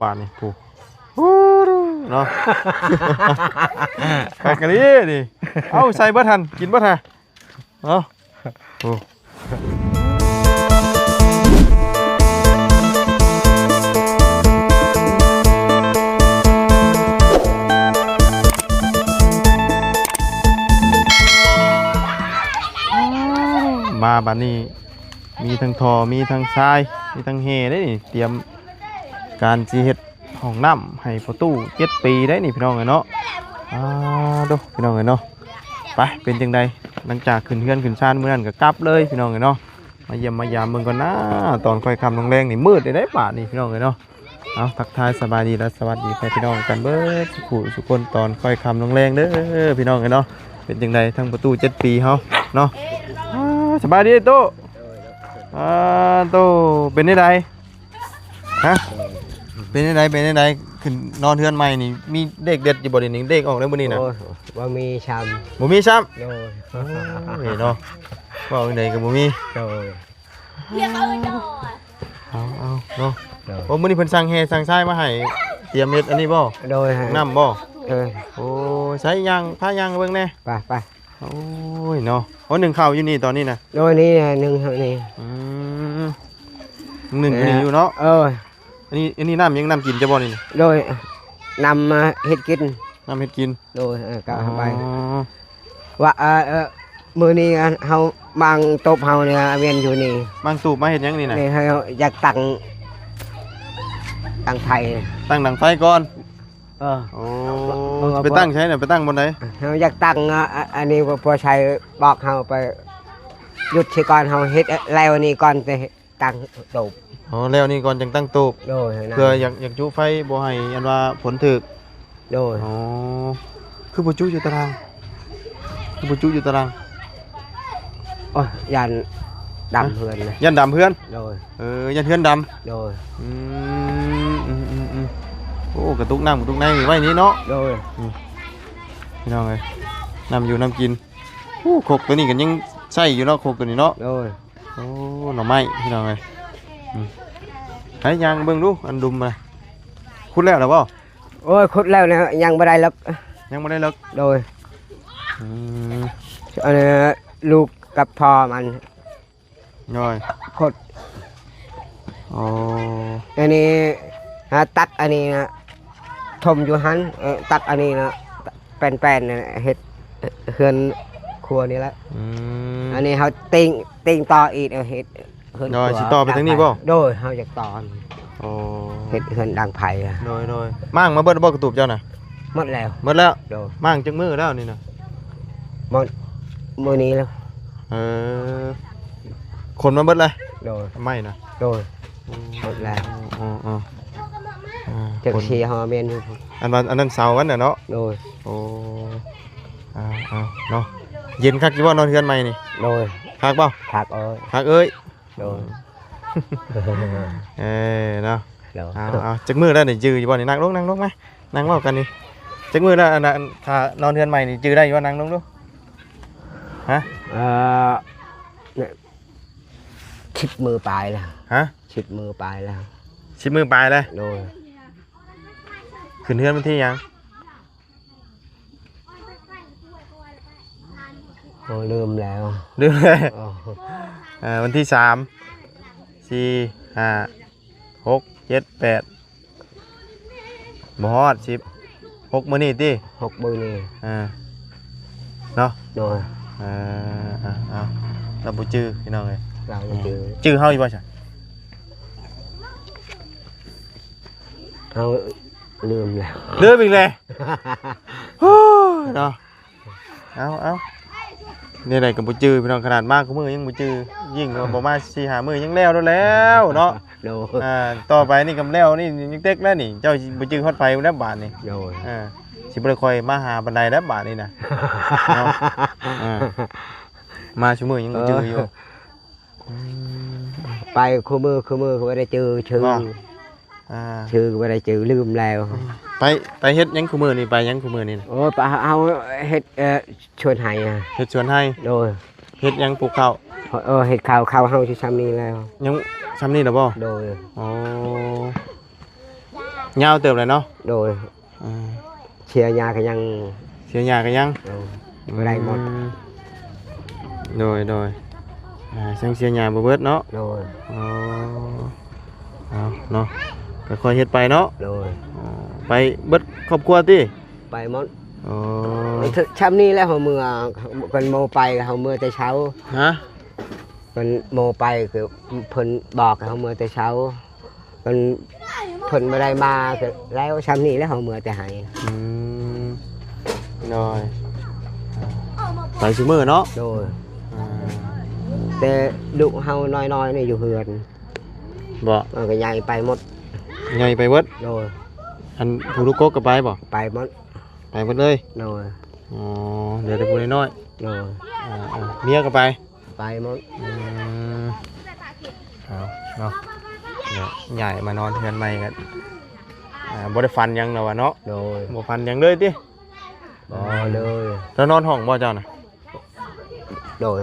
บานนี่ผู้เนาะไปกันดิดิเอาใส่เบิดทันกินเบิดทันเนาะโอ้มาบัดนี้มีทั้งทอมีทั้งทรายมีทั้งเฮได้นี่เตรียมการสิเฮ็ดห้องน้ำให้ประตู7 ปีได้นี่พี่น้องเอ้ยเนาะดูพี่น้องเอ้ยเนาะไปเป็นจังใดหลังจากขึ้นเฮือนขึ้นชานมื้อนั้นก็กลับเลยพี่น้องเอ้ยเนาะมาเยี่ยมมายามเบิ่งก่อนนะตอนค่อยค่ำลงแรงนี่มืดได้ป่านี่พี่น้องเอ้ยเนาะเอาทักทายสบายดีและสวัสดีพี่น้องกันเบิดทุกคนตอนค่อยค่ำลงแรงเด้อพี่น้องเอ้ยเนาะเป็นจังใดทั้งประตู7 ปีเฮาเนาะสบายดีโตโตเป็นได้ไดฮะเป็นได้ไดขึ้นนอนเทือนใหม่นี่มีเด็กเด็ดอยู่บ่นี่เด็กออกแล้วมื้อนี้น่ะบ่มีช้บ่มีซ้ำโดยเนาะเว้าจังได๋ก็บ่มีโดยเรียกเอาดอกเอาเนาะโอ้มื้อนี้เพิ่นสั่งแห่สั่งทรายมาให้เตรียมเฮ็ดอันนี้บ่โดยน้ำบ่โอ้ใช้ยางพายางเบิ่งแน่ไปโอ้ยเนาะโอ้1ข้าวอยู่นี่ตอนนี้น่ะโดยนี่1เท่านี้1นี่อยู่เนาะอันนี้น้ำยังน้ำกินจะบ่นี่โดยนำมาเฮ็ดกินน้ำเฮ็ดกินโดยก็ไปว่ามื้อนี้เฮาบางตบเฮาเนี่ยเวียนอยู่นี่บางตูบมาเฮ็ดหยังนี่น่ะนี่เฮาอยากตั้งไทยตั้งดังไฟก่อนโอ้ไปตั้งใช้น่ะไปตั้งบนไหนเฮาอยากตั้งอันนี้พอใช้บอกเฮาไปหยุดสิก่อนเฮาเฮ็ดแล้วนี่ก่อนจะตั้งตูบแล้วนี่ก่อนจังตั้งตูบโดยเพื่ออยากจุไฟบ่ให้อันว่าฝนถึกโดยคือบ่จุอยู่ตารางโอ้ยยันดำเพื่อนเลยยันดำเพื่อนโดยยันเพื่อนดำโดยโอ้กระตุกน้ำกระตุกในไว้นี้เนาะโดยพี่น้องเอ้ยน้ำอยู่น้ำกินโอ้ขกตัวนี้กันยังใส่อยู่เนาะขกตัวนี้เนาะโดยโอ้หน่อไม้พี่น้องเอ้ยให้ยังเบิ่งดูอันดุมมาขุดแล้วหรือเปล่าโอ้ยขุดแล้วนะยังไม่ได้ลึกโดยอันนี้ลูกกับพ่อมันน้อยขุดอันนี้ตักอันนี้นะทมอยู่หันตักอันนี้นะแป้นๆเห็ดเฮือนครัวนี่แหละอันนี้เขาติงต่ออีกเห็ดเฮือนครัวสิต่อไปทางนี้บ่โดยเขาอยากต่อเห็ดเฮือนดังไผ่โดยมั่งมาเบิดบ่กระตูบเจ้าน่ะหมดแล้วมั่งจังมือแล้วนี่น่ะมือนี้แล้วคนมาเบิดเลยโดยไม่นะโดยหมดแล้วจากเชียร์ฮอร์เมนอันนั้นเสาวันน่ะเนาะโดยเนาะเย็นคักอยู่บ่นอนเฮือนใหม่นี่โดยคักบ่คักเอ้ยโดยเนาะเอาจักมือแล้วนี่จื้ออยู่บ่นี่นั่งลงไหมนั่งเว้ากันนี่จักมือแล้วอันถ้านอนเฮือนใหม่นี่จื้อได้อยู่บ่นั่งลงดูฮะชิดมือปลายแล้วชิดมือปลายเลยโดยขึ้นเฮือนวันที่ยังลืมแล้ววันที่3 4 5 6 7 8บ่ฮอด10 6มื้อนี้ติ6มื้อนี้เนาะโดยเราบ่จื้อพี่น้องเอ้ยเราบ่จื้อเฮาอยู่บ่จ้ะเอาลืมอีกเลยเนาะเอานี่ไหนกับบุจือพี่น้องขนาดมากก็มือยังบุจือยิ่งประมาณ4-5 มื้อยังแล้วเนาะต่อไปนี่กำแล้วนี่ยังเต็กแล้วนี่เจ้าบุจือฮอดไฟแล้วบาทนี่สิบ่ได้ค่อยมาหาบันไดแล้วบาทนี่นะมาชั่วโมงยังบุจืออยู่ไปคู่มือก็ไม่ได้ชื่อก็ไม่ได้ชื่อลืมแล้วไปเฮ็ดยังคู่มือนี่ไปยังคู่มือนี่โอ้ไปเอาเฮ็ดชวนให้เฮ็ดชวนให้โดยเฮ็ดยังปลูกข้าวเฮ็ดข้าวเฮาสิซ้ำนี้แล้วยังซ้ำนี้แล้วบ่โดย ยาวเติบเลยเนาะ โดย อ่า เชียร์ยาก็ยัง เสียหยากันยัง บ่ได้หมด โดยเสียหยาบ่เบิดเนาะ โดย อ๋อเอาเนาะก็ค่อยเฮ็ดไปเนาะ โดย อ๋อไปเบิดครอบครัวติ ไปหมด อ๋อ ช้ำนี้แล้วเฮาเมื่อเป็นโมไปเฮาเมื่อแต่เช้า ฮะ เป็นโมไปคือเพิ่นบอกให้เฮาเมื่อแต่เช้าเพิ่นบ่ได้มาก็แล้วช้ำนี้แล้วเฮาเมื่อแต่ให้ อืมน้อยไปซุมื้อเนาะ โดย อ่า แต่ลูกเฮาน้อยๆนี่อยู่เฮือน บ่ มันก็ใหญ่ไปหมด ใหญ่ไปเบิด โดย อันผู้ลูกกกก็ไปบ่ ไปหมด ไปเบิดเลย โดย อ๋อเหลือแต่ผู้น้อย โดย ๆเมียก็ไป ไปหมด เอาเนาะเดี๋ยวใหญ่มานอนเทือนใหม่กันบ่ได้ฟันหยังเนาะวะเนาะ โดย บ่ฟันหยังเลยติ บ่เลย แล้วนอนห้องบ่เจ้าน่ะ โดย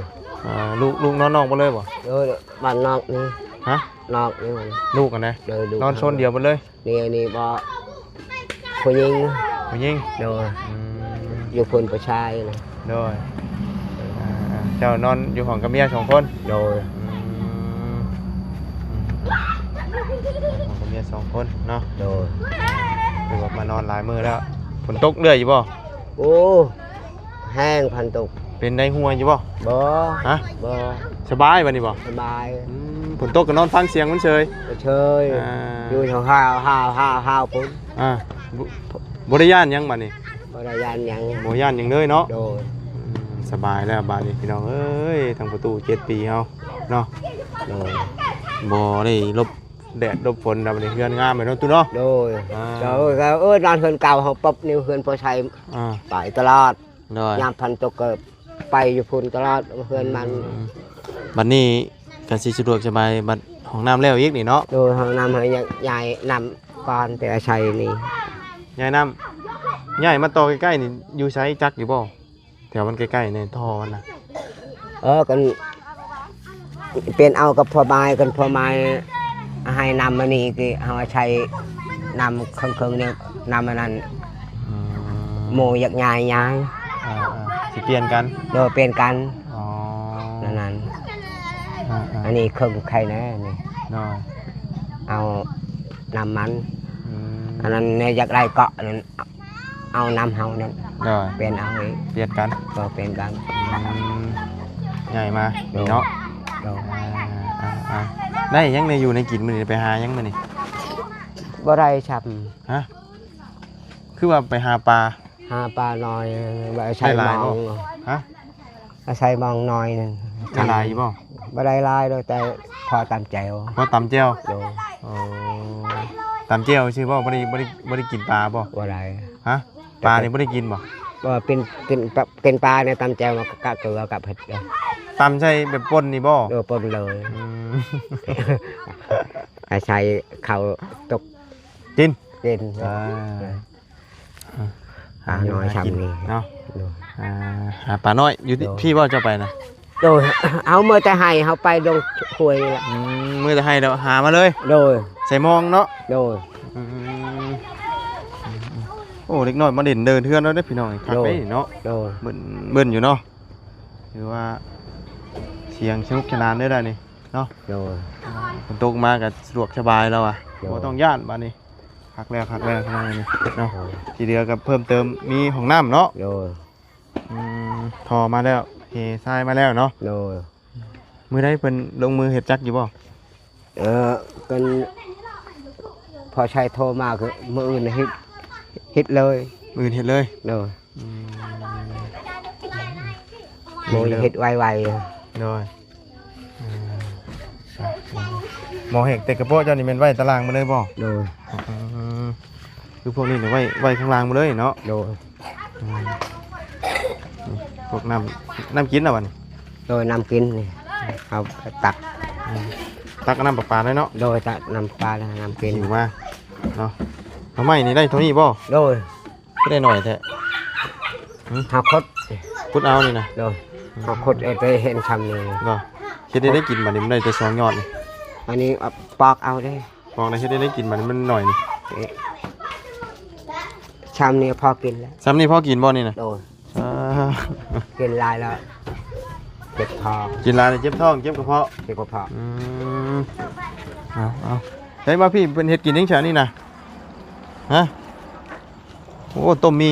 ลูกนอนนอกบ่เลยบ่ โดยบ้านนอกนี่ ฮะ นอกนี่มัน ลูกกันนะ โดยลูก นอนโซนเดียวบ่เลย นี่บ่ผู้หญิง ผู้หญิง โดย อืม อยู่คนผู้ชายนะ โดยเจ้านอนอยู่ห้องกับเมีย2คน โดย ห้องกับเมีย2คนเนาะ โดย คือว่ามานอนหลายมื้อแล้วฝนตกเรื่อยอยู่บ่ โอ้แห้งพันตก เป็นได้หัวอยู่บ่ บ่ ฮะ บ่ สบายบัดนี้บ่ สบาย ฝนตกก็นอนฟังเสียงมันเฉย เชยอยู่แถวห้าวปุ่น บ่ได้ย่านหยังบัดนี้ บ่ได้ยานหยัง บ่ย่านหยังเลยเนาะ โดย สบายแล้วบัดนี้พี่น้องเอ้ยทางประตู7ปีเฮาเนาะ โดย บ่ได้ลบแดดลบฝนดำนี่เฮือนงามไปเนาะตู้เนาะ โดย อ่า โดยก็นอนเฮือนเก่าเฮาปบนิ้วเฮือนพอชัย อ่า ไปตลอด ได้ ยามพันตกก็ไปอยู่พุ่นตลอดเฮือนมัน บัดนี้ก็สิสะดวกสบายบัดห้องน้ำแล้วอีกนี่เนาะ โดยเฮานำให้ยายนำก่อนแต่อาชัยนี่ ยายน้ำยายมาต่อใกล้ๆนี่อยู่ไสจักอยู่บ่แถวมันใกล้ๆในท่อมันน่ะ กันเป็นเอากับพ่อไม้กันพ่อไม้ให้นำมานี่คือเฮาอาชัยนำเครื่องๆเนี่ยนำมานั้น อืม โมอยากย้าย สิเปลี่ยนกัน โดยเป็นกัน อ๋อ นั้น อ่า อันนี้เครื่องใครนะนี่ น้อย เอานำมัน อืม อันนั้นเนี่ยอยากได้เกาะนั้นเอานำเฮานั้น น้อย เป็นเอาเอง เปลี่ยนกัน ก็เป็นกัน ใหญ่มานี่เนาะ โดย ได้ยังในอยู่ในกินมื้อนี้ไปหายังมื้อนี้ บ่ได้ชับ ฮะคือว่าไปหาปลา หาปลาน้อยบ่ใช้ ได้ห ม ลาย อง บ่ ฮะ ใช้มองน้อยนึง ได้หลายอยู่บ่ บ่ได้หลายโดยแต่พอตามแจว บ่ตำแจ่ว โดย โอ้ตำแจ่วชื่อบ่บ่ได้กินปลาบ่ บ่ได้ ฮะปลานี่บ่ได้กินบ่ บ่เป็นปลาเนี่ยตามแจวมากะเกลือกับเผ็ดเลย ตำใช่แบบป่นนี่บ่ โดยปนเลย อืม ใช้เขาตก กิน เด่น อ่า หาน้อยช้ำนี่ เนาะ โดย หาปลาน้อยอยู่ที่พี่บ่เจ้าไปนะ โดยเอาเมื่อแต่ให้เขาไปลงคุยนี่แหละ มื้อจะให้แล้วหามาเลย โดย ใส่มองเนาะ โดย อืมโอ้เด็กน้อยมาเด่นเดินเทือนแล้วเด้อพี่น้องคักไปเนาะ โดย เบิ่นอยู่เนาะถือว่าเสียงสนุกสนานได้อนี่เนาะ โดย ฝนตกมาก็สะดวกสบายแล้วอ่ะ โอ้ บ่ต้องย่านบัดนี้พักแล้วพี่น้องนี่เนาะทีเดียวก็เพิ่มเติมมีห้องน้ำเนาะ โดย ทอมาแล้วเฮทรายมาแล้วเนาะ โดย มื้อใดเพิ่นลงมือเฮ็ดจักอยู่บ่ กันพอใช้โทรมาคือมืออื่นฮิตเลย มื้อเฮ็ดเลย โดย อืม โมยฮิตไว โดยหมอเฮกแต่กระโปรงเจ้านี่แม่นไว้ตารางมาเลยบ่ ๆโดย คือพวกนี้เนี่ยไว้ข้างล่างมาเลยเนาะ โดย พวกน้ำกินน่ะบัดนี้ โดยนำกินนี่เอาตัก ตักกับน้ำประปาเลยเนาะ โดยตักนำปลาแล้วนำกิน หิวมาเนาะทำไมนี่ได้เท่านี้บ่ โดย ก็ได้หน่อยแท้ หาคด พุดเอานี่นะ โดยหาคดไปเห็นชำนี่ บ่เฮ็ดได้กินบัดนี้มันได้แต่2ยอดนี่ อันนี้เอาปอกเอาได้ บอกได้เฮ็ดได้กินบัดนี้มันหน่อยนี่ ชามนี้พอกินแล้ว ซ้ำนี่พ่อกินบ่นี่นะ โดย อ่า กินลายแล้วเจ็บท้อง กินหลายเจ็บท้องเจ็บกระเพาะ เจ็บกระเพาะ อืมเอาได้มาพี่เป็นเห็ดกินยังเฉานี่นะฮะโอ้ต้มมี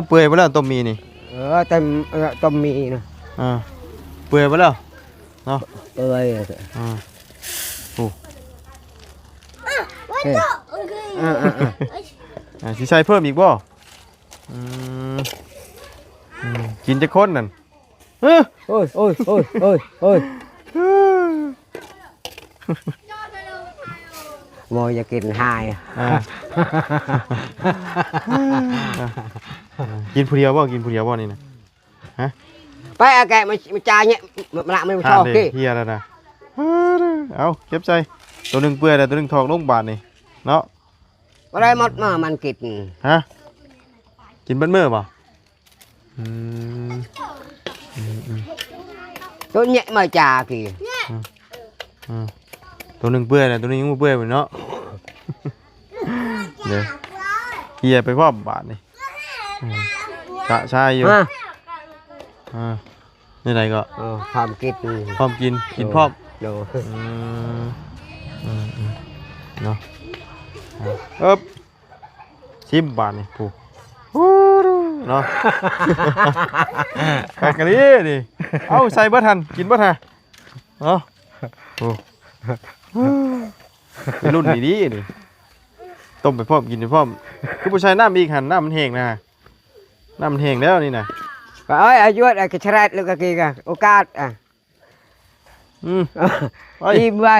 เปื่อยไปแล้วต้มมีนี่ เต็มต้มมีนะ เปื่อยไปแล้วเนาะ เอ้ย โอ้ วันโตโอเค สิใช้เพิ่มอีกบ่กินจะค้นนั่นโอ้ยโมอยากกินหาย กินผู้เดียวบ่กินผู้เดียวบ่นี่นะฮะ ไปอาแกมาจ่ายเนี่ยมาละไม่ชอบ เด้ กี่ เฮียแล้วนะเอาเก็บใจตัวหนึงเปื่อยแล้วตัวหนึงทองลงบาทนี่เนาะ อะไรหมดมามันกิน ฮะกินเบิ้ลมื้อบ่อืม ตัวเนี่ยมาจ่ากี่ ตัวหนึงเปื่อยแล้วตัวหนึงยังบ่เปื่อยเหมือนเนาะเด้อเฮียไปพร้อมบาทนี่กะชายอยู่นี่ไหนก็ ความกิน พร้อมกินพร้อม ดู เนาะชิมบาทนี่ผู้เนาะแปลกกันดิเอาใส่บ่ทันกินบ่ทันเนาะโอ้เป็นรุ่นดีๆนี่ต้มไปพร้อมกินไปพร้อมคือผู้ชายน้ำอีกหันน้ำมันแห้งนะน้ำมันแห้งแล้วนี่นะ ก็เอ้ยอายุอะไรก็ชราดลูกกี่กันโอกาสอิ่มไว้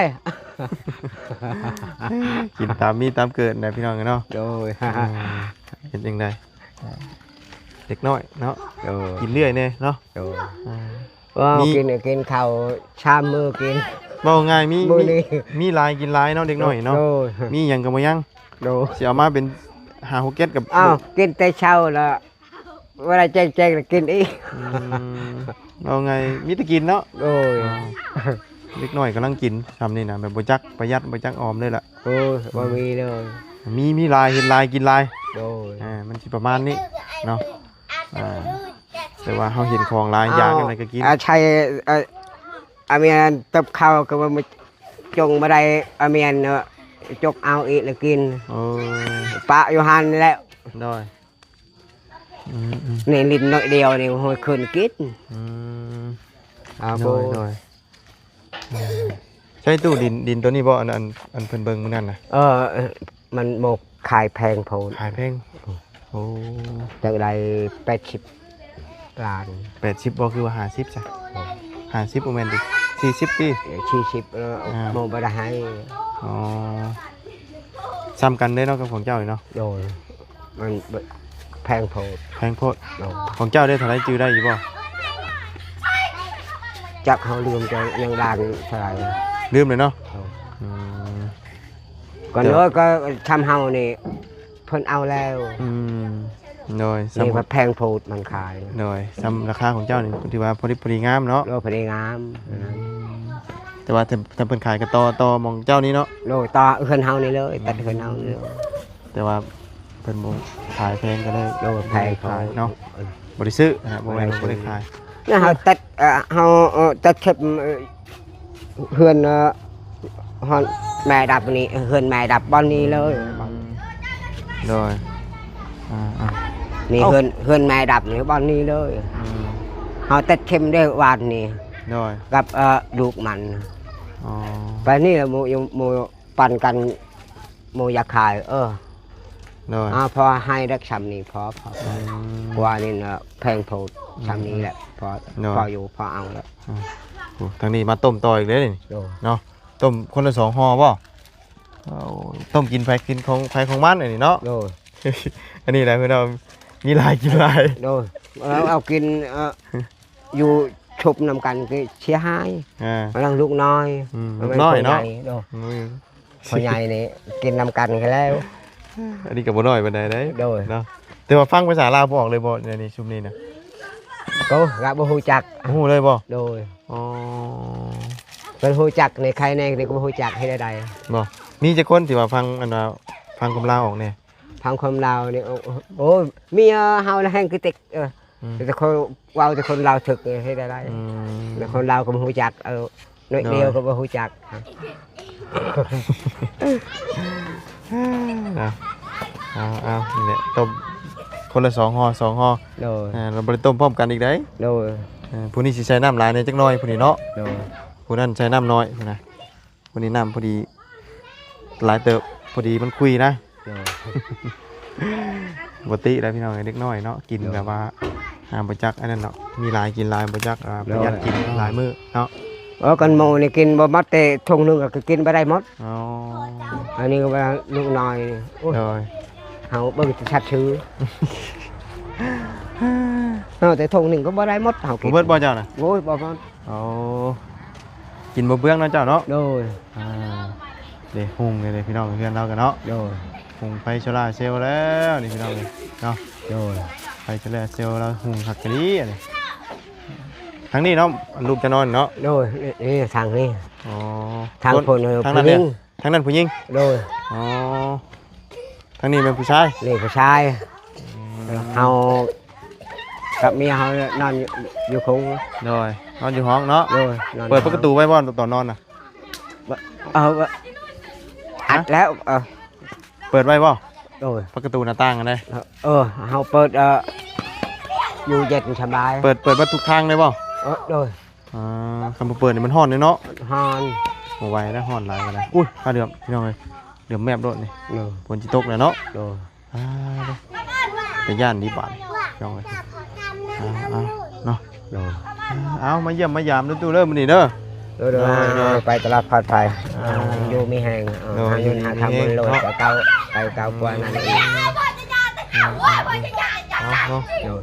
กินตามมีตามเกิดนะพี่น้องกันเนาะ โดย เห็นยังไงเด็กน้อยเนาะ โดย กินเรื่อยเนี่ยเนาะ โดยว่ากินข้าวชามมือกิน เบาง่ายมี มื้อนี้ มีลายกินลายเนาะเด็กน้อยเนาะ โดย มีหยังกับมายัง โดย สิเอามาเป็นหาฮกเก็ตกับ อ้าวกินแต่เช้าแล้วเวลาแจ้งๆกินอีก เอาไงมีแต่กินเนาะ โดย เด็กน้อยกำลังกินทำนี่นะแบบบ่จักประหยัดบ่จักออมเลยล่ะ โอ้ยบ่มีเลย มีลายเห็นลายกินลาย โดย มันสิประมาณนี้เนาะแต่ว่าเฮาเห็นของลายอยากอะไรก็กิน ใช่อาเมียนตับข้าวก็มาจงมาได้อาเมียนจกเอาอีกแล้วกิน โอ้ ปะอยู่หันแล้ว ได้ นี่ลิ้นน้อยเดียวนี่โหยคืนกินเอา โด โบ ยใช่ตู้ดินตัวนี้บ่อันเพิ่นเบิ่งมื้อนั้นน่ะ มันโมกขายแพงโพน ขายแพงโอ้ จากได้80 ล้าน 80บ่คือว่า50จ้ะ50บ่แม่นดิ40ปี 40โมบ่ได้ให้ อ๋อซ้ำกันเด้เนาะกับของเจ้านี่เนาะ โดยมันแพงโพด แพงโพดของเจ้าได้เท่าไหร่จื้อได้อยู่บ่ จักเขาลืมจะยังล้านเท่าไหร่ ลืมเลยเนาะ ก่อนเนื้อก็ทำเฮานี่เพิ่นเอาแล้ว โดย นี่ว่าแพงโพดมันขาย โดยซ้ำราคาของเจ้านี่ที่ว่าพอดีงามเนาะ โลพอดีงาม แต่ว่าถ้าเพิ่นขายก็ต่อมองเจ้านี้เนาะ โลต่อเพิ่นเฮานี่เลยตัดเพิ่นเฮานี่เลย แต่ว่าเพิ่นบ่ขายแพงก็เลย โลแพง ขายเนาะบ่ได้ซื้อนะบ่แม่นบ่ได้ขาย นี่เฮาตัดเฮาตัดเข็บเฮือนฮอนแม่ดับนี่เฮือนแม่ดับบ่อนนี้เลย โดยนี่เฮือนแม่ดับนี่บ่อนนี้เลยเฮาตัดเข็มได้วันนี้ โดย กับลูกมัน อ๋อ ไปนี่ละโมปั่นกันโมอยากขายโดย พอให้รักชำนี้พอกว่านี่นะแพงโพดชำนี้แหละพออยู่พอเอาแล้ว ทางนี้มาต้มต่ออีกเลยนี่เนาะต้มคนละ2ห่อบ่ต้มกินไผกินของไผของมันอันนี้เนาะ โดย อันนี้แหละเพื่อนเรามีลายกินลาย โดยเอากินอยู่ชุบนำกันก็เชียหายมันต้องลูกน้อย ลูกน้อยเนาะ พอใหญ่นี่กินนำกันกันแล้ว อันนี้กับบ่น้อยปานใดเด้ โดย เนาะแต่ว่าฟังภาษาลาวบ่ออกเลยบ่ในนี้ชุมนี้นะ ก็รับบ่ฮู้จัก ฮู้เลยบ่ โดย อ๋อ เพิ่นฮู้จักในใครในนี่ก็บ่ฮู้จักให้ได้ บ่มีจักคนที่ว่าฟังอันว่าฟังคำลาวออกแน่ พังความลาวนี่โอ้เมียเฮาแห้งคือติกแต่คนว้าวแต่คนลาวถึกให้ได้แต่คนลาวก็บ่ฮู้จักน้อยเดียวก็บ่ฮู้จัก เอานี่แหละต้มคนละ2 ห่อ 2 ห่อ โดย เราบ่ได้ต้มพร้อมกันอีกได้ โดย ผู้นี้สิใช้น้ำหลายในจักหน่อยผู้นี้เนาะ โดย ผู้นั้นใช้น้ำน้อยผู้นะผู้นี้น้ำพอดีหลายเติบพอดีมันคุยนะ โดย ปกติแล้วพี่น้องเด็กน้อยเนาะกินแบบว่าหามบ่จักอันนั้นเนาะมีหลายกินหลายบ่จักประหยัดกินหลายมื้อเนาะ กันหมู่นี่กินบ่หมดแต่ถุงนึงก็กินบ่ได้หมด อ๋อ อันนี้ก็ว่าลูกน้อยนี่โอ้ย โดย เฮาเบิ่งชัดชื่อ แต่ถุงนึงก็บ่ได้หมดเฮากิ บ่ น เบิดบ่เจ้าน่ะ โอ้ยบ่หมด อ๋อกินบ่เบื่องเนาะเจ้าเนาะ โดย เด้หุงเลยพี่น้องเพื่อนเรากันเนาะ โดย หุงไฟโซล่าร์เซลล์แล้วนี่พี่น้องเลยเนาะ โดย ไฟโซล่าร์เซลล์เราหุงหักกะลีอันนี้ทั้งนี้เนาะลูกจะนอนเนาะ โดยนี่ทางนี้ อ๋อ ทางคน ทางนั้นเนี่ยทางนั้นผู้หญิง โดย อ๋อทางนี้เป็นผู้ชาย นี่ผู้ชายเฮากับเมียเฮานอนอยู่คง โดยนอนอยู่ห้องเนาะ โดยนอน เปิดประตูไว้บ่ตอนนอนน่ะ อัดแล้วเปิดไว้บ่ โดย ประตูหน้าต่างกันได้ เฮาเปิดอยู่เย็นสบาย เปิดวัดทุกทางเลยบ่ โดย คำเปิดนี่มันฮ้อนเลยเนาะ ฮอน บ่ไหวแล้วฮ้อนหลายกันเลยอุ้ยผ้าเดือมพี่น้องเอ้ยเดือมแมบโดดนี่ โดย ฝนสิตกแล้วเนาะ โดย แต่ย่านนี้บาดพี่น้องเอ้ยเนาะ โดย เอามาเยี่ยมมายามตู้เริ่มมื้อนี้เด้อ โดยไปตลาดผัดไทยอยู่มีแหงหาเงินหาทำมันโลดแต่เก่าไปเก่ากว่านั้นอีก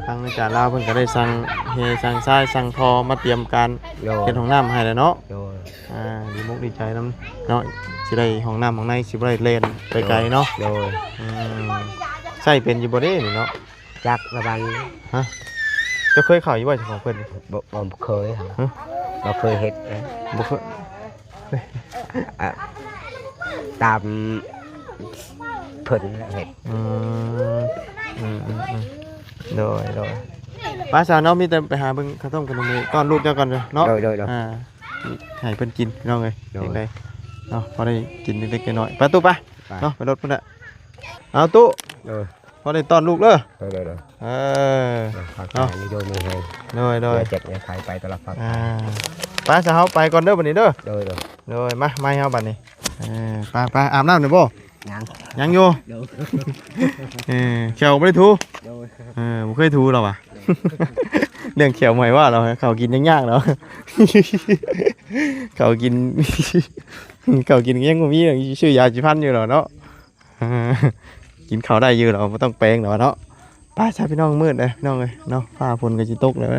ทางอาจารย์ลาวเพิ่นก็ได้สั่งเฮสั่งทรายสั่งทอมาเตรียมการ โดย เฮ็ดห้องน้ำให้แล้วเนาะ โดย ดีมุกดีใจนำเนาะสิได้ห้องน้ำข้างในสิบ่ได้เล่นไปไกลเนาะ โดย ใช้เป็นอยู่บ่เด้นี่เนาะ จักระบาย ฮะจะเคยเข้าอยู่บ่เจ้าของเพิ่น บ่เคยบ่เคยเฮ็ด บ่เคย ตามเพิ่นเฮ็ด โดยป้าสาวเนาะมีแต่ไปหาเบิ่งข้าวต้มขนมนี่ต้อนลูกเจ้าก่อนเด้อเนาะ โดย ให้เพิ่นกินพี่น้องเอ้ย โดย จังไดเนาะพอได้กินเล็กๆน้อยๆไปตู้ไปเนาะไปรถพุ่นน่ะเอาตู้ โดย พอได้ต้อนลูกเด้อ โดย เออ เนาะนี่โดยมีแหง โดย เจ็บเนี่ยขายไปตลาดผัด ป้าสาวไปก่อนเด้อบัดนี้เด้อ โดย โดยมาเฮาบัดนี้ไปอาบน้ำหน่อยบ่ ยังอยู่เขียวบ่ได้ถูบ่เคยถูหรอวะ เรื่องเขียวหมายว่าเราเขากินยากๆเนาะ เขากิน เขากินยังบ่มีชื่อยาจิพันอยู่หรอเนาะ กินข้าวได้อยู่หรอบ่ต้องแปลงหรอเนาะป้าชาพี่น้องมืดเลยพี่น้องเอ้ยเนาะฟ้าฝนก็สิตกแล้ว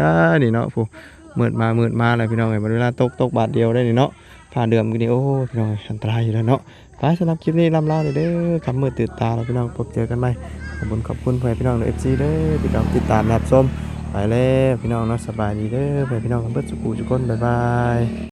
นี่เนาะผู้มืดมาแล้วพี่น้องเอ้ยเวลาตกบาทเดียวได้นี่เนาะผ่าเดือมกันนี่โอ้พี่น้องอันตรายอยู่แล้วเนาะไปสำหรับคลิปนี้ลำลาเลยเด้อคำมืดตื่นตาแล้วพี่น้องพบเจอกันใหม่ขอบคุณเพื่อนพี่น้องใน FC เด้อพี่น้องติดตามรับชมไปแล้วพี่น้องเนาะสบายดีเด้อเพื่อนพี่น้องกันเบิดสุขุทุกคนบ๊ายบาย